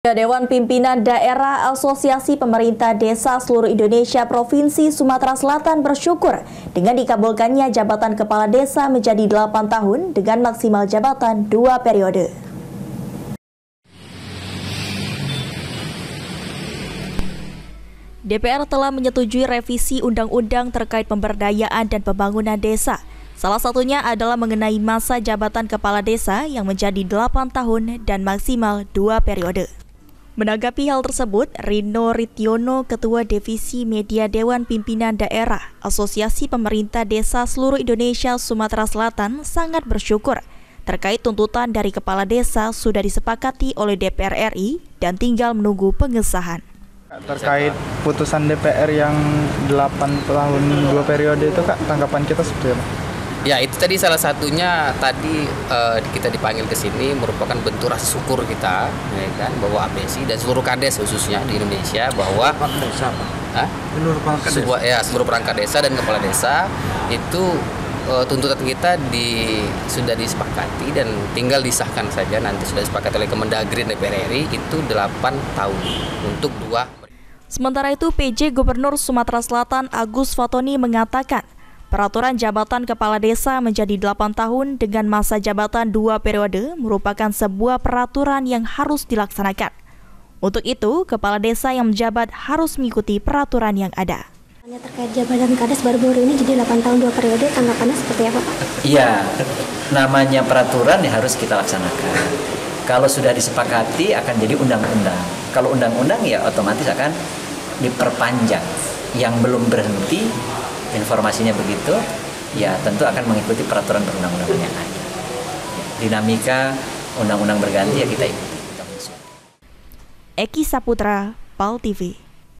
Dewan Pimpinan Daerah Asosiasi Pemerintah Desa Seluruh Indonesia Provinsi Sumatera Selatan bersyukur dengan dikabulkannya jabatan Kepala Desa menjadi 8 tahun dengan maksimal jabatan 2 periode. DPR telah menyetujui revisi undang-undang terkait pemberdayaan dan pembangunan desa. Salah satunya adalah mengenai masa jabatan Kepala Desa yang menjadi 8 tahun dan maksimal 2 periode. Menanggapi hal tersebut, Rino Ritiono, Ketua Divisi Media Dewan Pimpinan Daerah Asosiasi Pemerintah Desa Seluruh Indonesia Sumatera Selatan sangat bersyukur terkait tuntutan dari Kepala Desa sudah disepakati oleh DPR RI dan tinggal menunggu pengesahan. Terkait putusan DPR yang 8 tahun 2 periode itu, Kak, tanggapan kita seperti apa? Ya, itu tadi salah satunya tadi kita dipanggil ke sini merupakan bentuk rasa syukur kita, ya kan, bahwa APSI dan seluruh kades khususnya di Indonesia bahwa seluruh perangkat desa dan kepala desa itu tuntutan kita sudah disepakati dan tinggal disahkan saja, nanti sudah disepakati oleh Kemendagri dan DPR RI itu 8 tahun untuk 2. Sementara itu, PJ Gubernur Sumatera Selatan Agus Fatoni mengatakan peraturan jabatan Kepala Desa menjadi 8 tahun dengan masa jabatan 2 periode merupakan sebuah peraturan yang harus dilaksanakan. Untuk itu, Kepala Desa yang menjabat harus mengikuti peraturan yang ada. Terkait jabatan Kades baru-baru ini jadi 8 tahun 2 periode, tanggapannya seperti apa, Pak? Iya, namanya peraturan ya harus kita laksanakan. Kalau sudah disepakati akan jadi undang-undang. Kalau undang-undang ya otomatis akan diperpanjang. Yang belum berhenti, informasinya begitu, ya tentu akan mengikuti peraturan perundang-undangan yang ada. Dinamika undang-undang berganti ya kita ikuti. Eki Saputra, PAL TV.